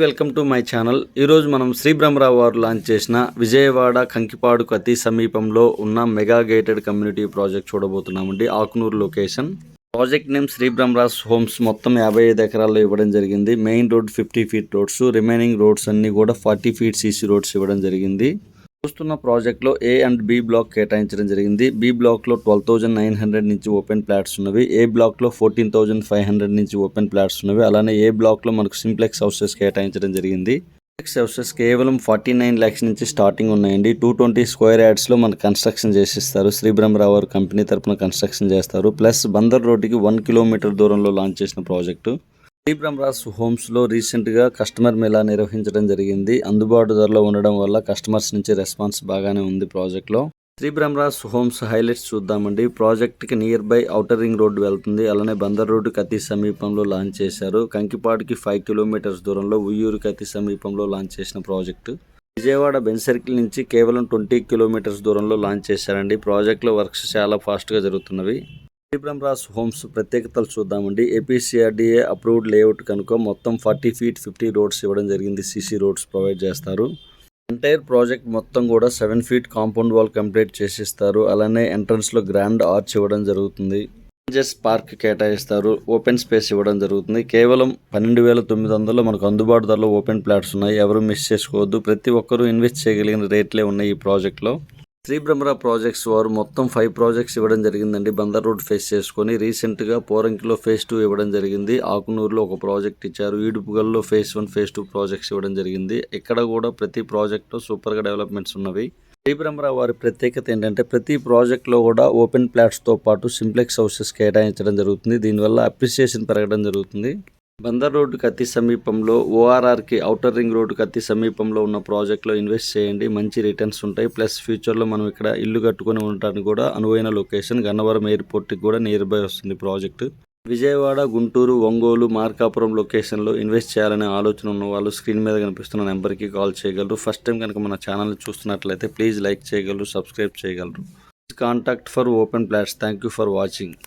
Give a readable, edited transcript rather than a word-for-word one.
Welcome to my channel. ఈరోజు మనం శ్రీ బ్రహ్మరావు వారు లాంచ్ చేసిన విజయవాడ కంకిపాడుకు అతి సమీపంలో ఉన్న మెగా గేటెడ్ కమ్యూనిటీ ప్రాజెక్ట్ చూడబోతున్నామండి. Akunuru location. Project name Shri Brahmaraj homes. మొత్తం 55 ఎకరాల్లో ఇవ్వడం జరిగింది. Main road 50 feet roads, remaining roads అన్ని కూడా 40 ఫీట్ సీసీ రోడ్స్ ఇవ్వడం జరిగింది. చూస్తున్న ప్రాజెక్ట్లో ఏ అండ్ బి బ్లాక్ కేటాయించడం జరిగింది. బి బ్లాక్లో 12,900 నుంచి ఓపెన్ ప్లాట్స్ ఉన్నవి. ఏ బ్లాక్లో 14,500 నుంచి ఓపెన్ ప్లాట్స్ ఉన్నవి. అలానే ఏ బ్లాక్లో మనకు సింప్లెక్స్ హౌసెస్ కేటాయించడం జరిగింది. సింప్లెక్స్ హౌసెస్ కేవలం 49 lakhs నుంచి స్టార్టింగ్ ఉన్నాయండి. 220 స్క్వేర్ యార్డ్స్లో మనకు కన్స్ట్రక్షన్ చేసిస్తారు. శ్రీ బ్రహ్మరావు కంపెనీ తరఫున కన్స్ట్రక్షన్ చేస్తారు. ప్లస్ బందర్ రోడ్డుకి 1 కిలోమీటర్ దూరంలో లాంచ్ చేసిన ప్రాజెక్టు. శ్రీ బ్రహ్మరాజ్ హోమ్స్లో రీసెంట్గా కస్టమర్ మేళా నిర్వహించడం జరిగింది. అందుబాటు ధరలో ఉండడం వల్ల కస్టమర్స్ నుంచి రెస్పాన్స్ బాగానే ఉంది ప్రాజెక్ట్లో. శ్రీ బ్రహ్మరాజ్ హోమ్స్ హైలైట్స్ చూద్దామండి. ప్రాజెక్ట్కి near by outer ring road వెళ్తుంది. అలానే బందర్ రోడ్డుకి అతి సమీపంలో లాంచ్ చేశారు. కంకిపాడుకి 5 కిలోమీటర్స్ దూరంలో, ఉయ్యూరుకి అతి సమీపంలో లాంచ్ చేసిన ప్రాజెక్టు. విజయవాడ బెంజ్ సర్కిల్ నుంచి కేవలం 20 కిలోమీటర్స్ దూరంలో లాంచ్ చేశారండి. ప్రాజెక్ట్లో వర్క్స్ చాలా ఫాస్ట్గా జరుగుతున్నవి. శ్రీ బ్రహ్మరాజ్ హోమ్స్ ప్రత్యేకతలు చూద్దామండి. ఏపీసీఆర్డీఏ అప్రూవ్డ్ లేఅవుట్ కనుక మొత్తం 40 ఫీట్ 50 రోడ్స్ ఇవ్వడం జరిగింది. సీసీ రోడ్స్ ప్రొవైడ్ చేస్తారు. ఎంటైర్ ప్రాజెక్ట్ మొత్తం కూడా 7 ఫీట్ కాంపౌండ్ వాల్ కంప్లీట్ చేసిస్తారు. అలానే ఎంట్రన్స్లో గ్రాండ్ ఆర్చ్ ఇవ్వడం జరుగుతుంది. పార్క్ కేటాయిస్తారు. ఓపెన్ స్పేస్ ఇవ్వడం జరుగుతుంది. కేవలం 12,900 మనకు అందుబాటు ధరలో ఓపెన్ ప్లాట్స్ ఉన్నాయి. ఎవరు మిస్ చేసుకోవద్దు. ప్రతి ఒక్కరూ ఇన్వెస్ట్ చేయగలిగిన రేట్లే ఉన్నాయి ఈ ప్రాజెక్ట్లో. శ్రీ బ్రహ్మరావు ప్రాజెక్ట్స్ వారు మొత్తం 5 ప్రాజెక్ట్స్ ఇవ్వడం జరిగిందండి. బందర్ రోడ్ ఫేస్ చేసుకొని రీసెంట్గా పోరంకిలో ఫేజ్ 2 ఇవ్వడం జరిగింది. ఆకునూరులో ఒక ప్రాజెక్ట్ ఇచ్చారు. ఈడుపుగల్లో ఫేజ్ 1 ఫేజ్ 2 ప్రాజెక్ట్స్ ఇవ్వడం జరిగింది. ఇక్కడ కూడా ప్రతి ప్రాజెక్టు సూపర్గా డెవలప్మెంట్స్ ఉన్నవి. శ్రీ బ్రహ్మరావు వారి ప్రత్యేకత ఏంటంటే ప్రతి ప్రాజెక్ట్లో కూడా ఓపెన్ ప్లాట్స్తో పాటు సింప్లెక్స్ హౌసెస్ కేటాయించడం జరుగుతుంది. దీనివల్ల అప్రిసియేషన్ పెరగడం జరుగుతుంది. బందర్ రోడ్డుకి అతి సమీపంలో, ఓఆర్ఆర్కి ఔటర్ రింగ్ రోడ్డుకి అతి సమీపంలో ఉన్న ప్రాజెక్ట్లో ఇన్వెస్ట్ చేయండి. మంచి రిటర్న్స్ ఉంటాయి. ప్లస్ ఫ్యూచర్లో మనం ఇక్కడ ఇల్లు కట్టుకొని ఉండటానికి కూడా అనువైన లొకేషన్. గన్నవరం ఎయిర్పోర్ట్కి కూడా నియర్ బై వస్తుంది ప్రాజెక్టు. విజయవాడ, గుంటూరు, ఒంగోలు, మార్కాపురం లొకేషన్లో ఇన్వెస్ట్ చేయాలనే ఆలోచన ఉన్న వాళ్ళు స్క్రీన్ మీద కనిపిస్తున్న నెంబర్కి కాల్ చేయగలరు. ఫస్ట్ టైం కనుక మన ఛానల్ని చూస్తున్నట్లయితే ప్లీజ్ లైక్ చేయగలరు, సబ్స్క్రైబ్ చేయగలరు. Contact for open plots. Thank you for watching.